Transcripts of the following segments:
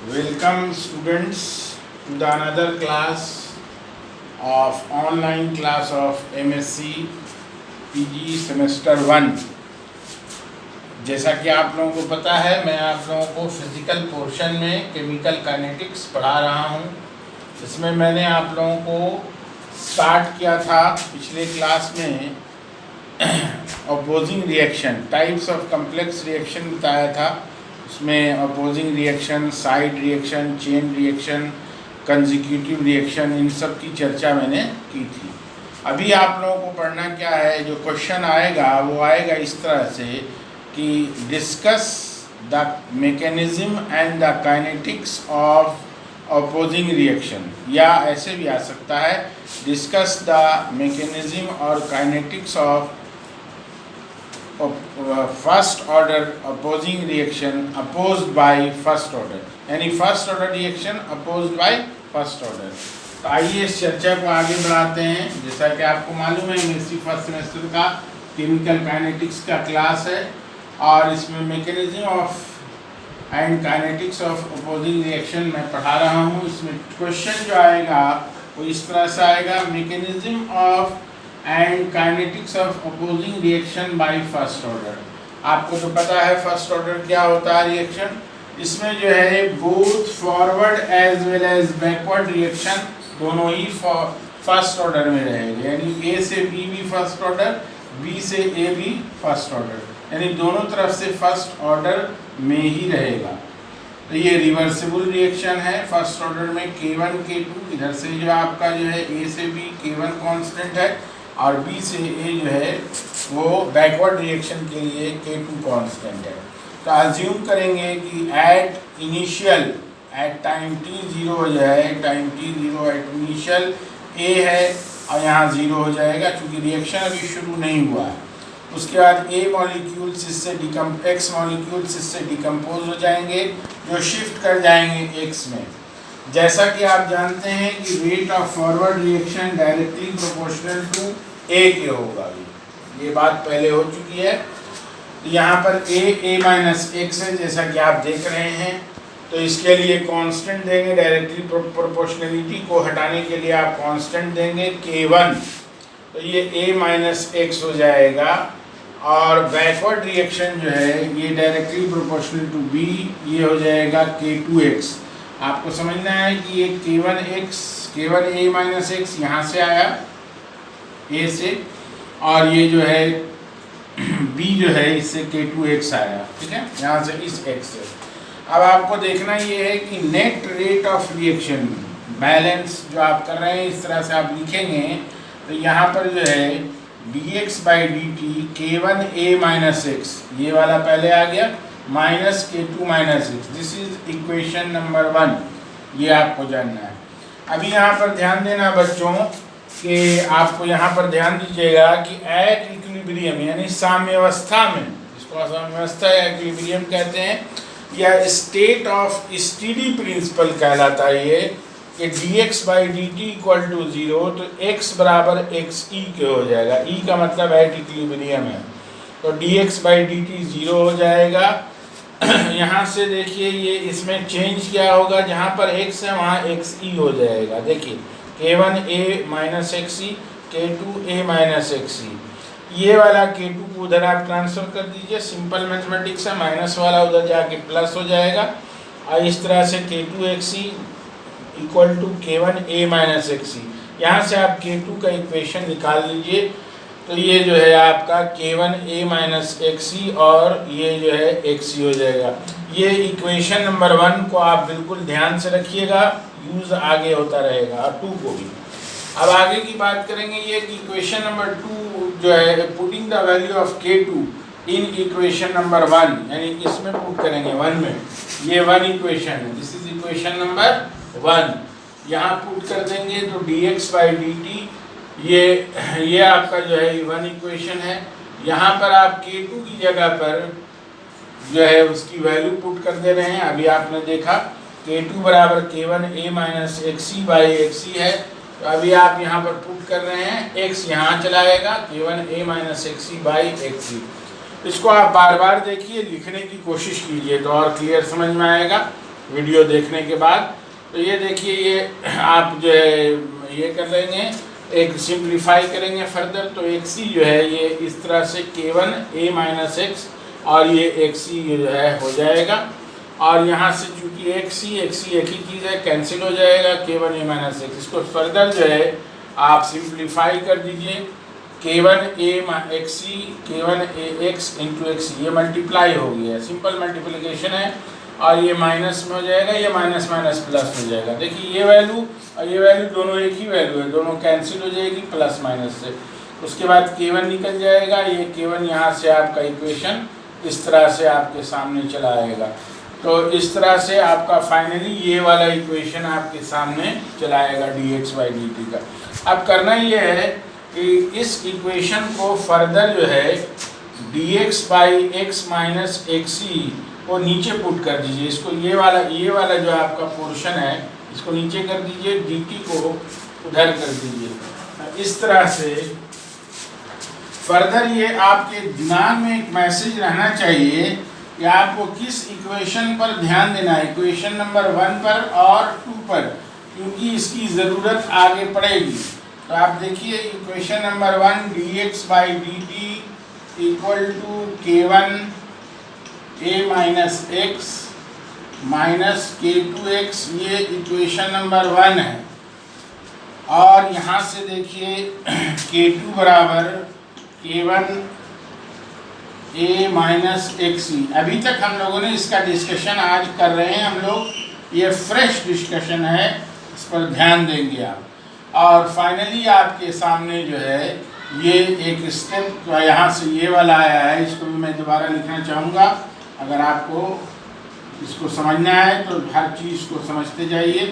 Welcome students to the another class of online class of MSc PG semester 1। जैसा कि आप लोगों को पता है, मैं आप लोगों को फिजिकल पोर्शन में केमिकल काइनेटिक्स पढ़ा रहा हूं। इसमें मैंने आप लोगों को स्टार्ट किया था पिछले क्लास में opposing reaction, types of complex reaction बताया था। उसमें opposing reaction, side reaction, chain reaction, consecutive reaction, इन सब की चर्चा मैंने की थी। अभी आप लोगों को पढ़ना क्या है, जो क्वेश्चन आएगा वो आएगा इस तरह से कि discuss the mechanism and the kinetics of opposing reaction, या ऐसे भी आ सकता है डिस्कस द मैकेनिज्म और kinetics of first order opposing reaction opposed by first order, यानी first order reaction opposed by first order. तो आइए इस चर्चा को आगे बढ़ाते हैं। जैसा कि आपको मालूम है, एमएससी फर्स्ट सेमेस्टर का केमिकल काइनेटिक्स का क्लास है और इसमें mechanism of and kinetics of opposing reaction मैं पढ़ा रहा हूँ। इसमें क्वेश्चन जो आएगा वो इस तरह से आएगा, mechanism of and kinetics of opposing reaction by first order. आपको तो पता है फर्स्ट ऑर्डर क्या होता है रिएक्शन। इसमें जो है both forward as well as backward reaction दोनों ही फर्स्ट ऑर्डर में रहेंगे, यानी ए से बी भी फर्स्ट ऑर्डर, बी से ए भी फर्स्ट ऑर्डर, यानी दोनों तरफ से फर्स्ट ऑर्डर में ही रहेगा। तो ये रिवर्सिबल रिएक्शन है। फर्स्ट ऑर्डर में K1 K2, इधर से जो आपका जो है ए से बी K1 कांस्टेंट है और बी से ए जो है वो बैकवर्ड रिएक्शन के लिए K2 कांस्टेंट है। तो अज्यूम करेंगे कि at initial, at time t0 हो जाए, टाइम t0 एट इनिशियल ए है और यहाँ 0 हो जाएगा क्योंकि रिएक्शन अभी शुरू नहीं हुआ है। उसके बाद ए मॉलिक्यूल्स इससे एक्स मॉलिक्यूल्स इससे डिकम्पोज हो जाएंगे, जो शिफ्ट कर जाएंगे एक्स में। जैसा कि आप जानते हैं कि rate of forward reaction directly proportional to A के होगा, ये बात पहले हो चुकी है। तो यहाँ पर ए माइनस एक्स है, जैसा कि आप देख रहे हैं। तो इसके लिए कांस्टेंट देंगे, डायरेक्टली प्रोपोर्शनलिटी को हटाने के लिए आप कांस्टेंट देंगे K1, तो ये a माइनस एक्स हो जाएगा। और बैकवर्ड रिएक्शन जो है ये डायरेक्टली प्रोपोर्शनल टू b, ये हो जाएगा K2x। आपको समझना है कि ये K1 a माइनस एक्स यहाँ से आया a से, और ये जो है b जो है इससे K2x आया, ठीक है, यहाँ से इस x से। अब आपको देखना ये है कि net rate of reaction balance जो आप कर रहे हैं इस तरह से आप लिखेंगे। तो यहाँ पर जो है dx by dt K1 a minus x, ये वाला पहले आ गया, minus K2 minus x, this is equation number 1। ये आपको जानना है। अभी यहाँ पर ध्यान देना बच्चों कि आपको यहाँ पर ध्यान दीजिएगा कि एट इक्विलिब्रियम, यानी साम्यावस्था में, जिसको साम्यावस्था या इक्विलिब्रियम कहते हैं, या स्टेट ऑफ स्टेडी प्रिंसिपल कहलाता है ये, कि dx by dt equal to 0, तो x बराबर xe के हो जाएगा। e का मतलब एट इक्विलिब्रियम है, तो dx बाई dt 0 हो जाएगा। यहाँ से देखिए ये इसमें चेंज क्या होगा, जहाँ पर x है वहाँ xe हो जाएगा। देखिए K1 a minus xe, K2 a minus xe, ये वाला K2 को उधर आप ट्रांसफर कर दीजिए, सिंपल मैथमेटिक्स है, माइनस वाला उधर जाके प्लस हो जाएगा। और इस तरह से K2xe equal to K1 a minus xe, यहाँ से आप K2 का इक्वेशन निकाल लीजिए। तो ये जो है आपका K1 a माइनस xe और ये जो है xe हो जाएगा। ये इक्वेशन नंबर 1 को आप बिल्कुल ध्यान से रखिएगा, यूज़ आगे होता रहेगा, और 2 को भी। अब आगे की बात करेंगे ये कि इक्वेशन नंबर 2 जो है putting the value of K2 in equation number 1, यानी इसमें पुट करेंगे 1 में, ये 1 इक्वेशन है, दिस इज इक्वेशन नंबर 1। यहाँ पुट कर देंगे तो dx बाई dt, ये आपका जो है 1 इक्वेशन है। यहाँ पर आप K2 की जगह पर जो है उसकी वैल्यू पुट कर दे रहे हैं। अभी आपने देखा K2 बराबर K1 a minus xe by xe है, तो अभी आप यहाँ पर पुट कर रहे हैं, x यहाँ चलाएगा, K1 a minus xe by xe। इसको आप बार बार देखिए, लिखने की कोशिश कीजिए तो और क्लियर समझ में आएगा। वीडियो देखने के बाद। तो ये देखिए, ये आप जो है ये कर लेंगे, एक सिंप्लीफाई करेंगे फर्दर, तो XC जो है ये इस तरह से K1 A माइनस एक्स और ये XC जो है हो जाएगा। और यहाँ से चूँकि XC एक ही चीज़ है, कैंसिल हो जाएगा, K1 A माइनस एक्स। इसको फर्दर जो है आप सिंप्लीफाई कर दीजिए, K1 A XC K1 A x into XC, ये मल्टीप्लाई हो गया, सिंपल मल्टीप्लिकेशन है। और ये माइनस में हो जाएगा, ये माइनस माइनस प्लस हो जाएगा। देखिए ये वैल्यू और ये वैल्यू दोनों एक ही वैल्यू है, दोनों कैंसिल हो जाएगी प्लस माइनस से। उसके बाद K1 निकल जाएगा, ये K1 यहाँ से आपका इक्वेशन इस तरह से आपके सामने चला आएगा। तो इस तरह से आपका फाइनली ये वाला इक्वेशन आपके सामने चलाएगा dx/dt का। अब करना ये है कि इस इक्वेशन को फर्दर जो है dx/x माइनस XC को नीचे पुट कर दीजिए। इसको ये वाला जो आपका पोर्शन है इसको नीचे कर दीजिए, dt को उधर कर दीजिए। इस तरह से फर्दर ये आपके दिमाग में एक मैसेज रहना चाहिए कि आपको किस इक्वेशन पर ध्यान देना है, इक्वेशन नंबर 1 पर और 2 पर, क्योंकि इसकी ज़रूरत आगे पड़ेगी। तो आप देखिए equation number 1 dx/dt equal to K1 A minus x minus K2x, ये इक्वेशन नंबर 1 है। और यहाँ से देखिए K2 बराबर K1 A माइनस XC। अभी तक हम लोगों ने इसका डिस्कशन आज कर रहे हैं हम लोग, ये फ्रेश डिस्कशन है, इस पर ध्यान देंगे आप। और फाइनली आपके सामने जो है ये एक स्टेप यहाँ से ये वाला आया है, इसको भी मैं दोबारा लिखना चाहूँगा। अगर आपको इसको समझना है तो हर चीज़ को समझते जाइए,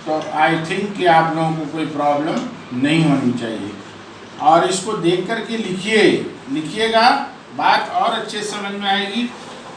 तो आई थिंक कि आप लोगों को कोई प्रॉब्लम नहीं होनी चाहिए। और इसको देख कर के लिखिएगा, बात और अच्छे समझ में आएगी।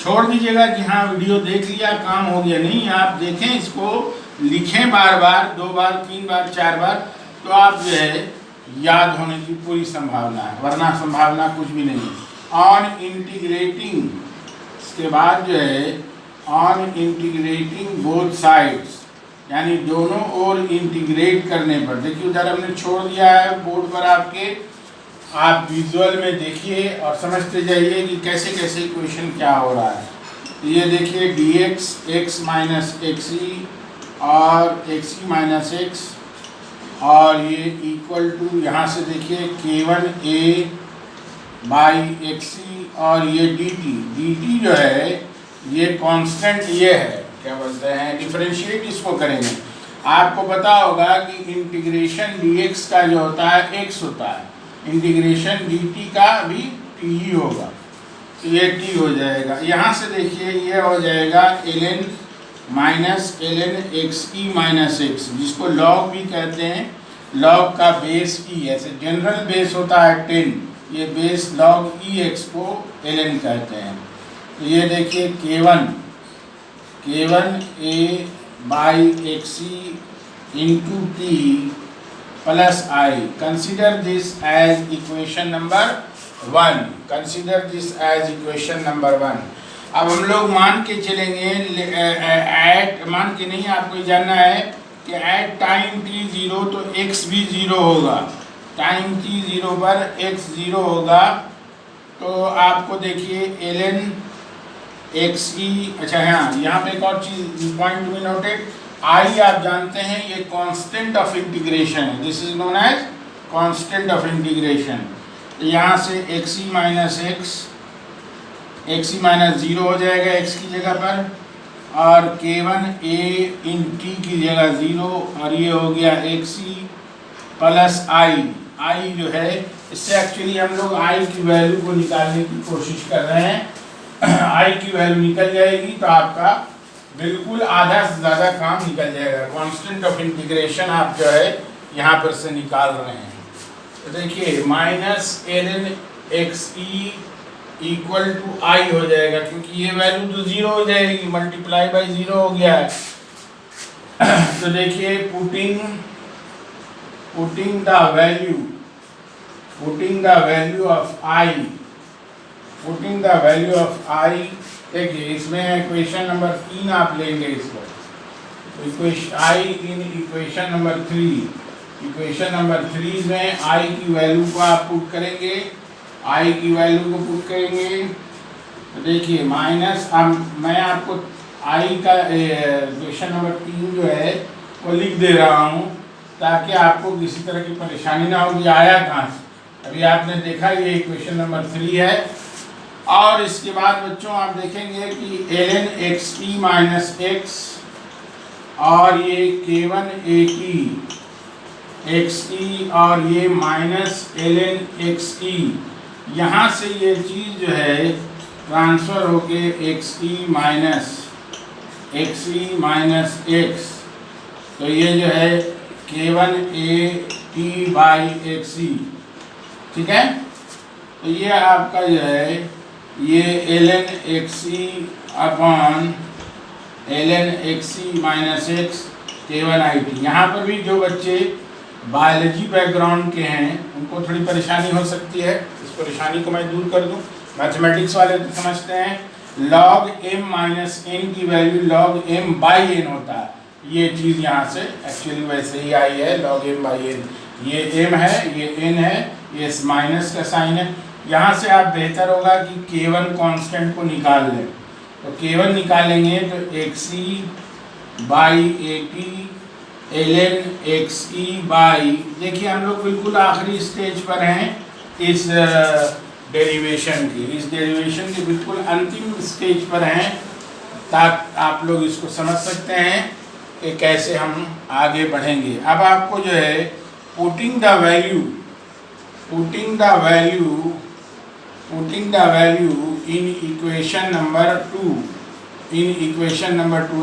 छोड़ दीजिएगा कि हाँ वीडियो देख लिया काम हो गया, नहीं, आप देखें, इसको लिखें बार बार, 2 बार 3 बार 4 बार, तो आप जो है याद होने की पूरी संभावना है, वरना संभावना कुछ भी नहीं है। ऑन इंटीग्रेटिंग, इसके बाद जो है ऑन इंटीग्रेटिंग बोथ साइड्स, यानी दोनों ओर इंटीग्रेट करने पर, देखिए उधर हमने छोड़ दिया है बोर्ड पर आपके, आप विजुअल में देखिए और समझते जाइए कि कैसे कैसे इक्वेशन क्या हो रहा है। तो ये देखिए dx x माइनस XC और XC माइनस x, और ये इक्वल टू यहाँ से देखिए K1 A बाई XC, और ये dt जो है ये कांस्टेंट, ये है क्या बोलते हैं, डिफरेंशिएट इसको करेंगे। आपको पता होगा कि इंटीग्रेशन dx का जो होता है x होता है, इंटीग्रेशन dt का भी t ही होगा, तो ये t हो जाएगा। यहाँ से देखिए ये हो जाएगा ln minus ln XE minus x, जिसको log भी कहते हैं, log का बेस e, ऐसे जनरल बेस होता है 10, ये बेस log EX को ln कहते हैं। तो ये देखिए K1 A by XC into T plus I, consider this as equation number 1, consider this as equation number 1। अब हम लोग मान के चलेंगे, एट मान के नहीं, आपको जानना है कि एट टाइम t0 तो x भी 0 होगा, टाइम t0 पर x 0 होगा। तो आपको देखिए ln XE, अच्छा हाँ यहाँ पे एक और चीज़ पॉइंट भी नोटेड, I आप जानते हैं ये कांस्टेंट ऑफ इंटीग्रेशन है, this is known as constant of integration. यहाँ से XE minus x, XE minus 0 हो जाएगा x की जगह पर, और K1 A इन T की जगह 0, और ये हो गया XE प्लस I जो है, इससे एक्चुअली हम लोग I की वैल्यू को निकालने की कोशिश कर रहे हैं। I की वैल्यू निकल जाएगी तो आपका बिल्कुल आधा से ज़्यादा काम निकल जाएगा। कांस्टेंट ऑफ इंटीग्रेशन आप जो है यहाँ पर से निकाल रहे हैं, तो देखिए minus ln XE equal to I हो जाएगा, क्योंकि ये वैल्यू तो 0 हो जाएगी, मल्टीप्लाई बाई 0 हो गया है। तो देखिए putting the value of I देखिए इसमें इक्वेशन नंबर 3 आप लेंगे इसको, इक्वेशन नंबर 3, इक्वेशन नंबर 3 में आई की वैल्यू को आप पुट करेंगे, आई की वैल्यू को पुट करेंगे तो देखिए माइनस, अब मैं आपको आई का इक्वेशन नंबर 3 जो है वो लिख दे रहा हूँ ताकि आपको किसी तरह की परेशानी ना हो कि आया कहाँ से। अभी आपने देखा ये इक्वेशन नंबर 3 है, और इसके बाद बच्चों आप देखेंगे कि ln xt माइनस एक्स और ये k1 xt और ये माइनस ln xt, यहाँ से ये चीज़ जो है ट्रांसफ़र होके xt माइनस x, तो ये जो है k1 at बाई xt, ठीक है। तो ये आपका जो है ये ln xt upon ln xt minus x k1 it। यहाँ पर भी जो बच्चे बायोलॉजी बैकग्राउंड के हैं उनको थोड़ी परेशानी हो सकती है, इस परेशानी को मैं दूर कर दूँ। मैथमेटिक्स वाले तो समझते हैं log m माइनस n की value log m by n होता है, ये चीज़ यहाँ से एक्चुअली वैसे ही आई है log m बाई n, ये m है ये n है, ये माइनस का साइन है। यहाँ से आप बेहतर होगा कि k1 कांस्टेंट को निकाल लें, तो k1 निकालेंगे तो xt by at ln xt by, देखिए हम लोग बिल्कुल आखिरी स्टेज पर हैं इस डेरिवेशन की, इस डेरिवेशन के बिल्कुल अंतिम स्टेज पर हैं, ताकि आप लोग इसको समझ सकते हैं कि कैसे हम आगे बढ़ेंगे। अब आपको जो है putting the value in equation number 2,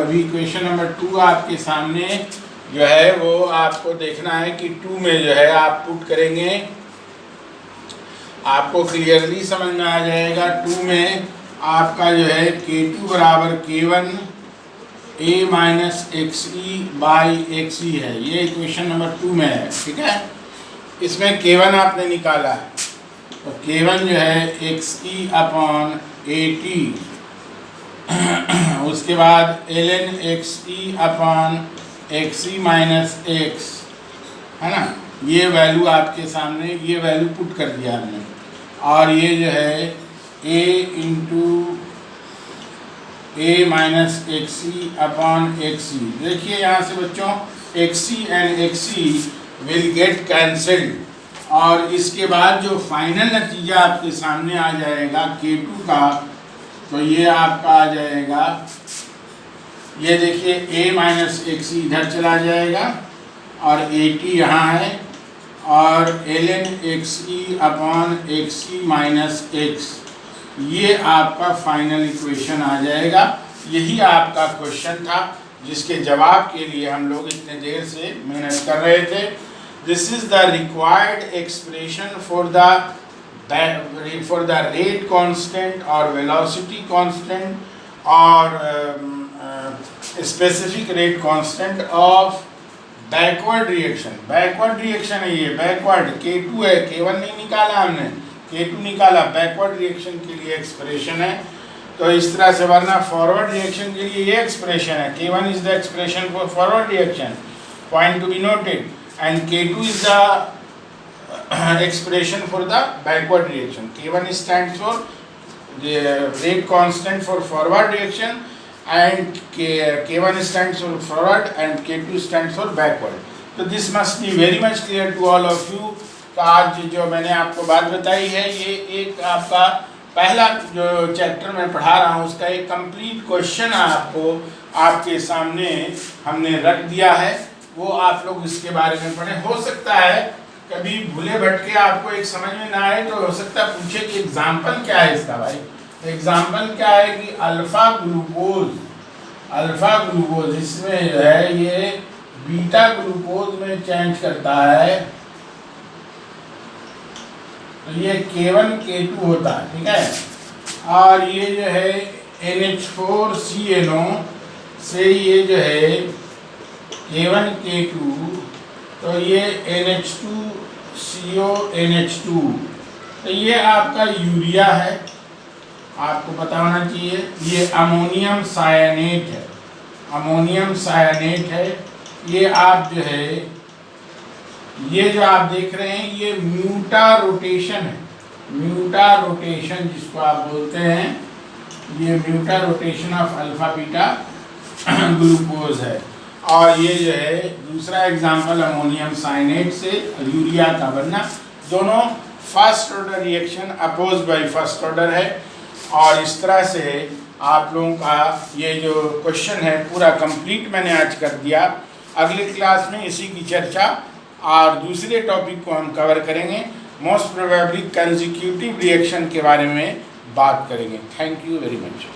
अभी इक्वेशन नंबर 2 आपके सामने जो है वो आपको देखना है कि 2 में जो है आप पुट करेंगे, आपको क्लियरली समझ में आ जाएगा। 2 में आपका जो है k2 बराबर k1 a minus xe by xe है, ये इक्वेशन नंबर 2 में है, ठीक है। इसमें k1 आपने निकाला है, तो k1 जो है xe अपॉन at, उसके बाद ln xe upon xe minus x, है ना, ये वैल्यू आपके सामने, ये वैल्यू पुट कर दिया हमने, और ये जो है a into a minus xe upon xe। देखिए यहाँ से बच्चों xe and xe will get cancelled, और इसके बाद जो फाइनल नतीजा आपके सामने आ जाएगा k2 का, तो ये आपका आ जाएगा, ये देखिए a माइनस xe इधर चला जाएगा और at यहाँ है, और ln xe upon xe minus x, ये आपका फाइनल इक्वेशन आ जाएगा। यही आपका क्वेश्चन था जिसके जवाब के लिए हम लोग इतने देर से मेहनत कर रहे थे। This is the required expression for the rate constant और वेलोसिटी कांस्टेंट और specific rate constant of backward reaction है, ये बैकवर्ड k2 है, k1 नहीं निकाला हमने, k2 निकाला, बैकवर्ड रिएक्शन के लिए एक्सप्रेशन है। तो इस तरह से, वरना फॉरवर्ड रिएक्शन के लिए ये एक्सप्रेशन है, k1 is the expression for forward reaction, point to be noted, and k2 is the expression for the backward reaction. k1 stands for the rate constant for forward reaction, and k1 stands for forward and k2 stands for backward. तो this must be very much clear to all of you। तो आज जो मैंने आपको बात बताई है, ये एक आपका पहला जो चैप्टर मैं पढ़ा रहा हूँ उसका एक कंप्लीट क्वेश्चन आपको आपके सामने हमने रख दिया है, वो आप लोग इसके बारे में पढ़ें। हो सकता है कभी भूले भटके आपको एक समझ में ना आए, तो हो सकता है पूछे कि एग्जाम्पल क्या है इसका। भाई एग्जाम्पल क्या है कि अल्फा ग्लूकोज इसमें जो है ये बीटा ग्लूकोज में चेंज करता है, तो ये K1 K2 होता है, ठीक है। और ये जो है NH4CNO से ये जो है K1 K2, तो ये NH2CO NH2, तो ये आपका यूरिया है, आपको पता होना चाहिए। ये अमोनियम सायनेट है, अमोनियम सायनेट है। ये आप जो है, ये जो आप देख रहे हैं ये म्यूटा रोटेशन है, म्यूटा रोटेशन जिसको आप बोलते हैं, ये mutarotation of alpha beta glucose है। और ये जो है दूसरा एग्जांपल अमोनियम साइनेट से यूरिया का बनना, दोनों first order reaction oppose by first order है। और इस तरह से आप लोगों का ये जो क्वेश्चन है पूरा कंप्लीट मैंने आज कर दिया। अगली क्लास में इसी की चर्चा और दूसरे टॉपिक को हम कवर करेंगे, मोस्ट प्रोबेबली कंसेक्यूटिव रिएक्शन के बारे में बात करेंगे। Thank you very much.